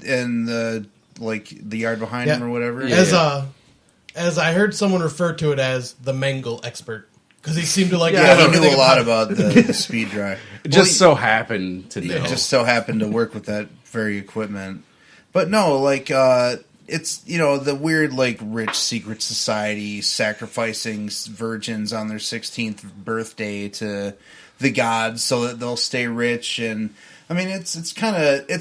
in the the yard behind him or whatever. Yeah. As I heard someone refer to it as the Mangle expert. Because he seemed to he knew a lot about the speed dry. Just so happened to know. Just so happened to work with that very equipment. But no, it's, the weird, rich secret society sacrificing virgins on their 16th birthday to the gods so that they'll stay rich. And, I mean, it's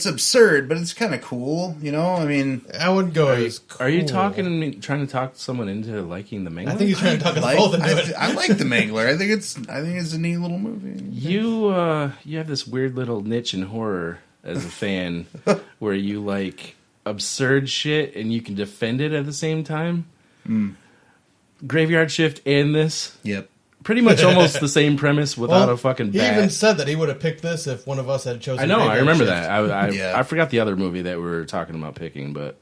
absurd, but it's kind of cool, I mean... I wouldn't go as cool. Are you trying to talk someone into liking the Mangler? I think he's trying to talk us both into it. I like the Mangler. I think it's a neat little movie. You have this weird little niche in horror as a fan where you like absurd shit and you can defend it at the same time. Graveyard Shift and this. Yep. Pretty much almost the same premise without a fucking bat. He even said that he would have picked this if one of us had chosen. I know, I remember Shift. that. I forgot the other movie that we were talking about picking, but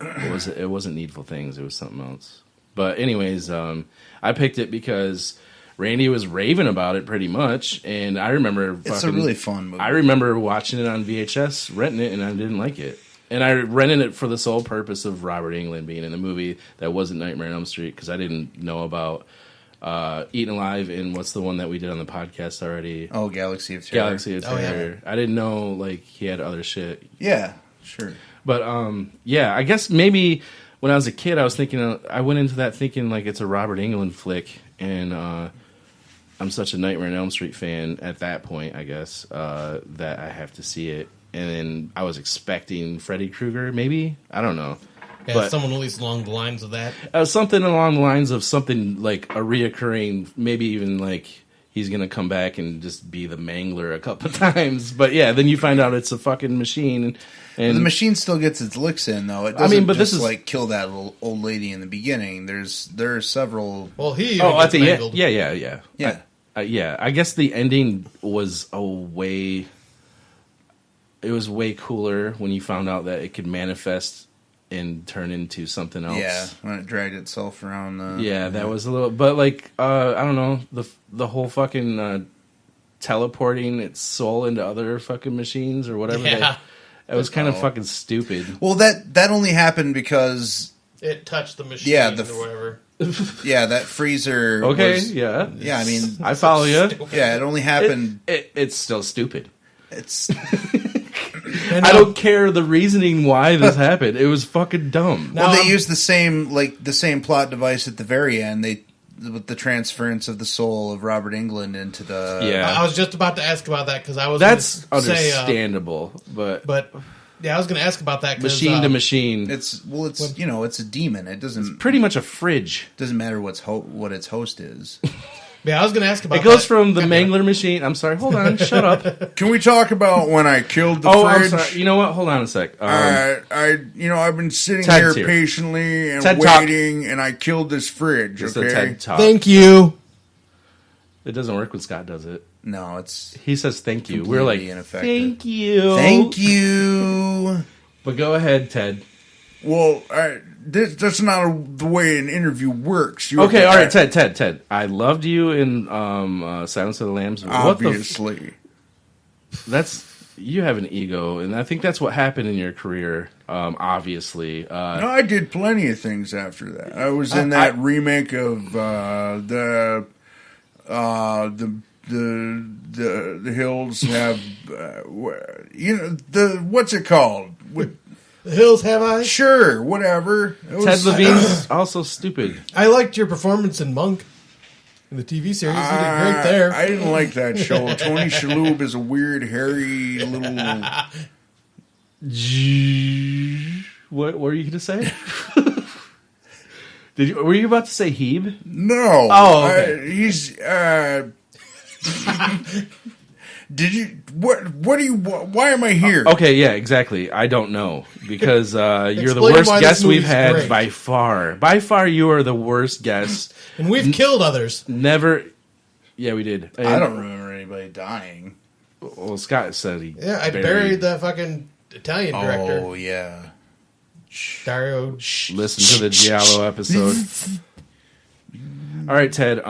it wasn't Needful Things. It was something else. But anyways, I picked it because Randy was raving about it pretty much, and I remember it's a really fun movie. I remember watching it on VHS, renting it, and I didn't like it. And I rented it for the sole purpose of Robert Englund being in the movie that wasn't Nightmare on Elm Street because I didn't know about Eaten Alive and what's the one that we did on the podcast already? Oh, Galaxy of Terror. Galaxy of Terror. Yeah. I didn't know he had other shit. Yeah, sure. But I guess maybe when I was a kid, I was thinking I went into that thinking it's a Robert Englund flick, and I'm such a Nightmare on Elm Street fan at that point, I guess, that I have to see it. And then I was expecting Freddy Krueger, maybe? I don't know. Yeah, but someone at least along the lines of that. Something along the lines of something like a reoccurring, maybe even he's going to come back and just be the Mangler a couple times. But yeah, then you find out it's a fucking machine. And the machine still gets its licks in, though. It doesn't this is kill that little old lady in the beginning. there are several... Well, he at the end. Yeah. Yeah. I guess the ending was it was way cooler when you found out that it could manifest and turn into something else. Yeah, when it dragged itself around. That was a little... But, I don't know, the whole fucking teleporting its soul into other fucking machines or whatever. Yeah. It was kind of fucking stupid. Well, that only happened because... It touched the machine or whatever. Yeah, that freezer yeah. Yeah, I mean... I follow you. Yeah, it only happened... It's still stupid. It's... I don't care the reasoning why this happened. It was fucking dumb. Well, they used the same plot device at the very end. With the transference of the soul of Robert Englund into the... Yeah. I was just about to ask about that because I was... That's understandable, but yeah, I was going to ask about that. Machine to machine. It's a demon. It doesn't... It's pretty much a fridge. Doesn't matter what its host is. Yeah, I was going to ask about that. It goes from the Mangler machine... I'm sorry, hold on, shut up. Can we talk about when I killed the fridge? I'm sorry. You know what? Hold on a sec. I've been sitting here patiently and waiting, and I killed this fridge, it's okay? A TED Talk. Thank you. It doesn't work when Scott does it. No, it's... He says thank you. We're like, ineffective. Thank you. Thank you. But go ahead, Ted. Well, that's not the way an interview works. Okay, all right, Ted. I loved you in Silence of the Lambs. Obviously. You have an ego, and I think that's what happened in your career, obviously. No, I did plenty of things after that. I was in that remake of the Hills Have... what's it called? The Hills Have Eyes? Sure, whatever. Ted Levine's also stupid. I liked your performance in Monk, in the TV series. You did great there. I didn't like that show. Tony Shalhoub is a weird, hairy little... What were you going to say? Were you about to say Hebe? No. Oh, okay. Did you... What do you... Why am I here? Okay, yeah, exactly. I don't know. Because you're the worst guest we've had great. By far. By far, you are the worst guest. And we've killed others. Never... Yeah, we did. I don't remember anybody dying. Well, Scott said he... Yeah, I buried the fucking Italian director. Oh, yeah. Dario... Listen to the Giallo episode. All right, Ted.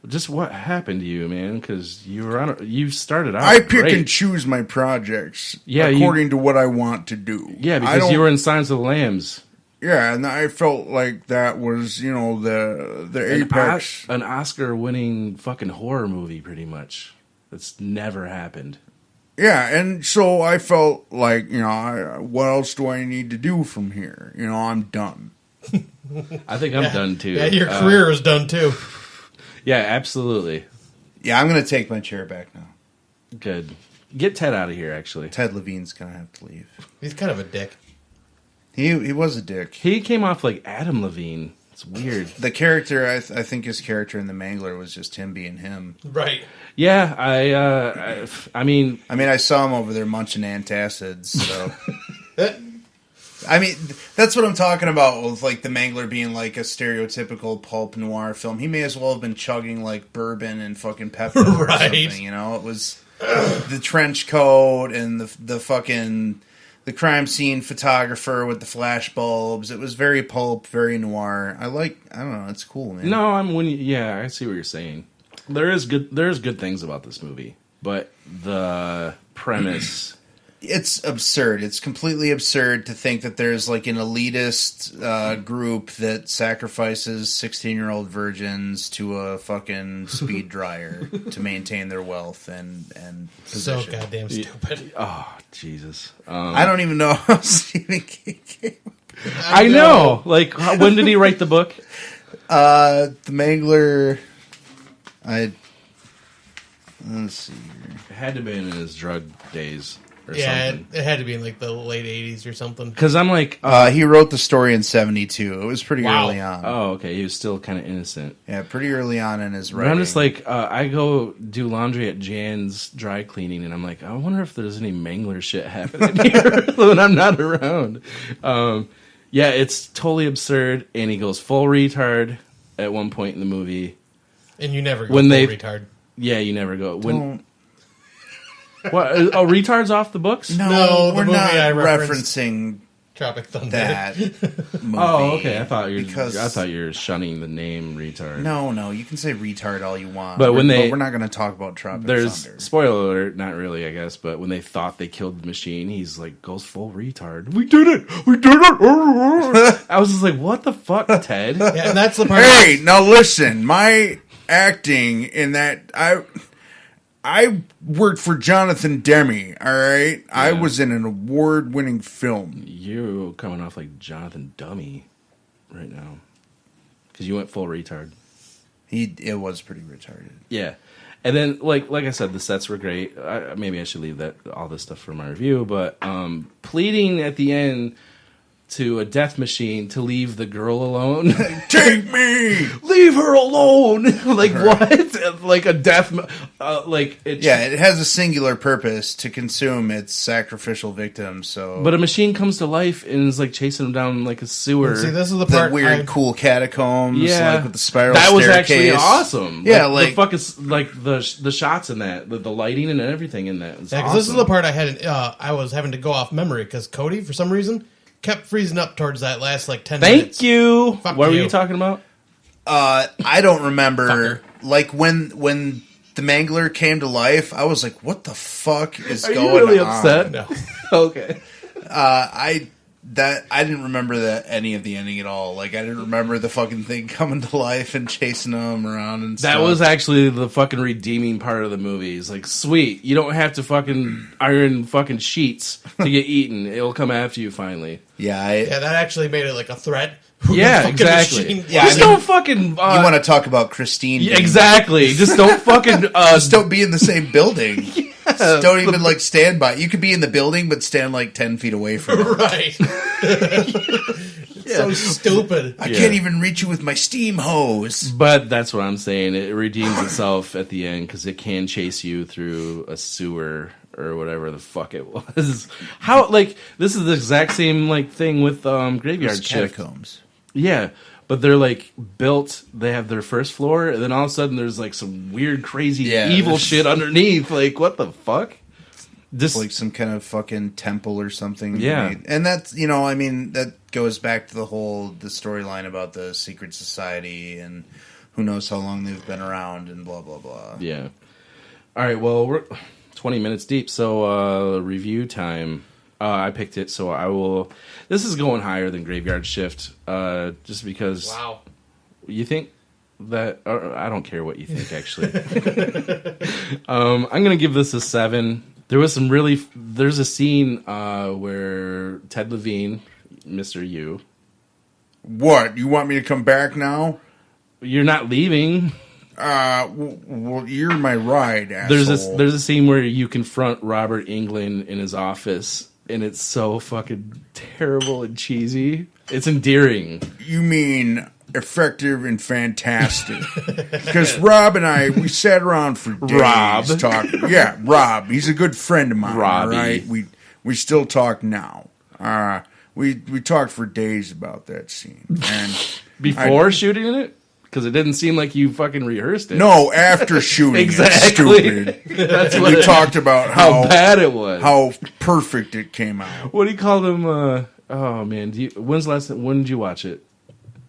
Just what happened to you, man? Because you started out. I pick great. and choose my projects Yeah, according to what I want to do. Yeah, because you were in Silence of the Lambs. Yeah, and I felt like that was, the apex. An Oscar-winning fucking horror movie, pretty much. That's never happened. Yeah, and so I felt like, what else do I need to do from here? I'm done. I think I'm done too. Yeah, your career is done too. Yeah, absolutely. Yeah, I'm going to take my chair back now. Good. Get Ted out of here, actually. Ted Levine's going to have to leave. He's kind of a dick. He was a dick. He came off like Adam Levine. It's weird. The character, I think his character in The Mangler was just him being him. Right. Yeah, I mean, I saw him over there munching antacids, so... that's what I'm talking about with, like, The Mangler being, like, a stereotypical pulp noir film. He may as well have been chugging, like, bourbon and fucking pepper or something, It was the trench coat and the fucking... The crime scene photographer with the flash bulbs. It was very pulp, very noir. I don't know, it's cool, man. No, I see what you're saying. There's good things about this movie, but the premise... It's absurd. It's completely absurd to think that there's like an elitist group that sacrifices 16-year-old virgins to a fucking speed dryer to maintain their wealth and position. So goddamn stupid. Oh, Jesus. I don't even know how Stephen King came up. I know. Like, when did he write the book? The Mangler... Let's see here. It had to be in his drug days. Yeah, something. it had to be in like the late 80s or something. Because I'm like... he wrote the story in 1972. It was pretty early on. Oh, okay. He was still kind of innocent. Yeah, pretty early on in his But writing. I'm just like, I go do laundry at Jan's dry cleaning, and I'm like, I wonder if there's any Mangler shit happening here when I'm not around. Yeah, it's totally absurd, and he goes full retard at one point in the movie. And you never go full retard. Yeah, you never go. What? Oh, retards off the books? No, we're movie not I referencing Tropic Thunder. that movie. Oh, okay. I thought you were shunning the name retard. No, you can say retard all you want. But we're not going to talk about Tropic There's Thunder. spoiler alert, not really, I guess. But when they thought they killed the machine, he's like goes full retard. We did it. I was just like, what the fuck, Ted? Yeah, and that's the part. Hey, now listen, my acting in that I worked for Jonathan Demme, all right? Yeah. I was in an award-winning film. You're coming off like Jonathan Dummy right now. Because you went full retard. It was pretty retarded. Yeah. And then, like I said, the sets were great. Maybe I should leave all this stuff for my review. But pleading at the end to a death machine to leave the girl alone. Take me! Leave her alone! Like, what? Like a death... it has a singular purpose to consume its sacrificial victims, so... But a machine comes to life and is, like, chasing them down, like, a sewer. See, this is the part... The weird, cool catacombs, like, with the spiral that staircase. Was actually awesome. Yeah, like... The fucking, like, the shots in that, the lighting and everything in that. Yeah, because this is the part I was having to go off memory, because Cody, for some reason... kept freezing up towards that last 10 minutes. Thank you. Fuck what you. were you talking about? I don't remember. Like when the Mangler came to life, I was like, "What the fuck is going on?" Are you really upset? No. Okay. I didn't remember any of the ending at all. Like I didn't remember the fucking thing coming to life and chasing them around and stuff. That was actually the fucking redeeming part of the movie. It's like, sweet, you don't have to fucking iron fucking sheets to get eaten. It'll come after you finally. Yeah, that actually made it like a threat. Yeah, exactly. Yeah, just don't fucking... you want to talk about Christine. Yeah, exactly. Just don't fucking... just don't be in the same building. Yeah, don't even stand by. You could be in the building, but stand 10 feet away from it. Right. So stupid. I can't even reach you with my steam hose. But that's what I'm saying. It redeems itself at the end because it can chase you through a sewer or whatever the fuck it was. How this is the exact same thing with Graveyard Shift. Catacombs. Yeah, but they're built. They have their first floor, and then all of a sudden there's some weird, crazy, evil shit underneath. What the fuck? Just some kind of fucking temple or something. Yeah, and that's that goes back to the storyline about the secret society and who knows how long they've been around and blah, blah, blah. Yeah. All right, well, we're 20 minutes deep, so review time. I picked it, so I will... This is going higher than Graveyard Shift, just because... Wow. You think that... I don't care what you think, actually. I'm going to give this a 7. There was some really... There's a scene where Ted Levine, Mr. U... What? You want me to come back now? You're not leaving. Well, you're my ride, asshole. There's a scene where you confront Robert Englund in his office, and it's so fucking terrible and cheesy. It's endearing. You mean effective and fantastic? Because Rob and I, we sat around for days talking. Yeah, Rob. He's a good friend of mine. Robbie. All right? We still talk now. We talked for days about that scene. And Before shooting it? Because it didn't seem like you fucking rehearsed it. No, after shooting exactly. it, stupid. That's And what we talked about how bad it was. How perfect it came out. What do you call them? Oh, man. When's the last time? When did you watch it?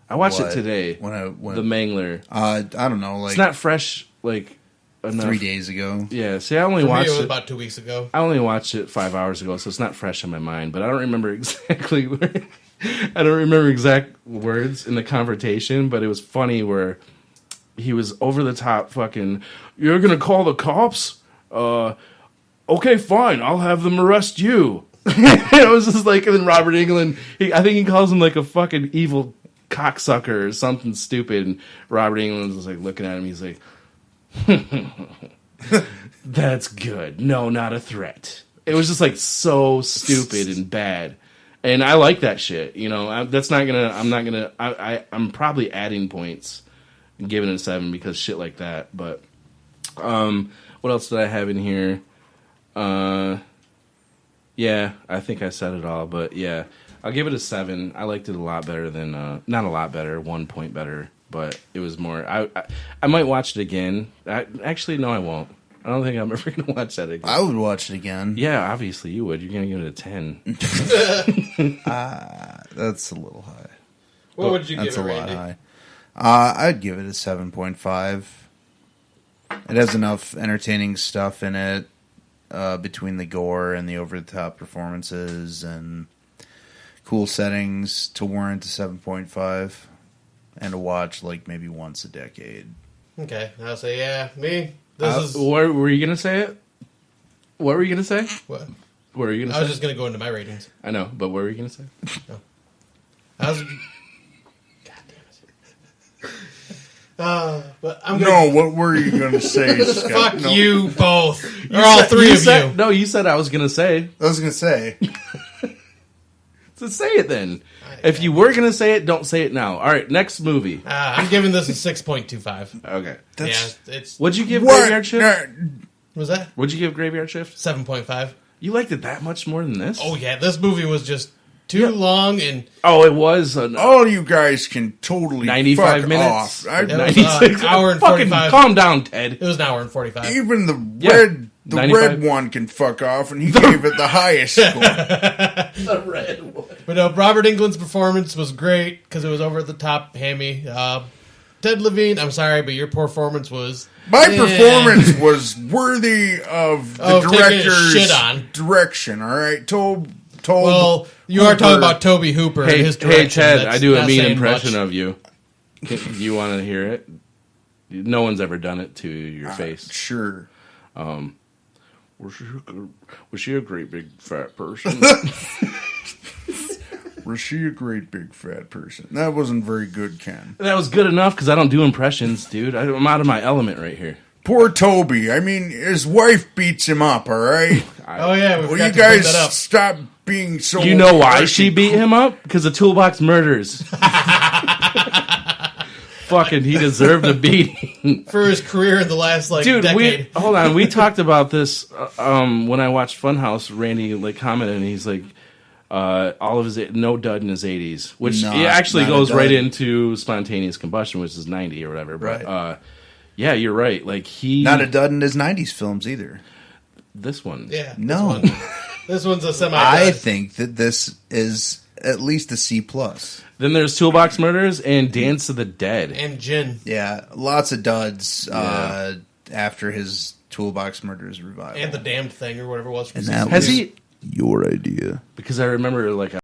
I watched it today. When the Mangler. I don't know. Like, it's not fresh, like, enough. 3 days ago. Yeah, see, I only For me, watched it was it. about 2 weeks ago. I only watched it 5 hours ago, so it's not fresh in my mind. But I don't remember exactly where. I don't remember exact words in the conversation, but it was funny where he was over the top fucking, "You're gonna call the cops? Okay, fine, I'll have them arrest you." It was just like, and then Robert Englund, I think he calls him like a fucking evil cocksucker or something stupid, and Robert Englund was like looking at him, he's like, "That's good. No, not a threat." It was just like so stupid and bad. And I like that shit, you know. I'm probably adding points and giving it a 7 because shit like that. But what else did I have in here? Yeah, I think I said it all. But yeah, I'll give it a 7. I liked it a lot better than not a lot better, 1 point better. But it was more. I might watch it again. Actually, no, I won't. I don't think I'm ever going to watch that again. I would watch it again. Yeah, obviously you would. You're going to give it a 10. That's a little high. What would you give That's it, a lot Randy? high. I'd give it a 7.5. It has enough entertaining stuff in it between the gore and the over-the-top performances and cool settings to warrant a 7.5 and to watch like maybe once a decade. Okay, I'll say yeah. Me. Where were you going to say it? What were you going to say? What? What were you going to say? I was just going to go into my ratings. I know, but what were you going to say? No. I was... God damn it. But I'm gonna... No, what were you going to say, Scott? Fuck No. you both. Or all three of you. No, you said I was going to say. I was going to say. So say it then. If you were going to say it, don't say it now. All right, next movie. I'm giving this a 6.25. Okay. Yeah, it's... What'd you give What? Graveyard Shift? Was that? What'd you give Graveyard Shift? 7.5. You liked it that much more than this? Oh, yeah. This movie was just too long and... Oh, it was. All you guys can totally 95 fuck minutes? off. It was an hour and Fucking 45. calm down, Ted. It was an hour and 45. Even the Yeah. red 95. one can fuck off, and he gave it the highest score. The red one. But no, Robert Englund's performance was great because it was over the top, hammy. Ted Levine, I'm sorry, but your performance was... My performance was worthy of the taking director's shit on. direction, all right? Well, you are talking about Toby Hooper and his direction. Hey, Ted, That's I do a not mean saying impression much. of you. You want to hear it? No one's ever done it to your face. Sure. Was she a great big fat person? Was she a great big fat person? That wasn't very good, Ken. That was good enough because I don't do impressions, dude. I'm out of my element right here. Poor Toby. I mean, his wife beats him up, all right? Oh, yeah, we Well, forgot you to bring that guys up. stop being so... You know why harsh she and beat him up? Because of Toolbox Murders. Fucking, he deserved a beating. For his career in the last, Dude, decade. hold on. We talked about this when I watched Funhouse. Randy commented, and he's like, all of his no dud in his 80s, which Not- it actually not a goes right dud. into spontaneous combustion, which is 90 or whatever. But Right. yeah, you're right. Like he Not a dud in his 90s films either. this one. Yeah. No. This one's a semi I think that this is at least a C plus. Then there's Toolbox Murders and Dance of the Dead. And Jin. Yeah, lots of duds Yeah. after his Toolbox Murders revival. And The Damned Thing or whatever it was. From And season that Has was he? your idea. Because I remember like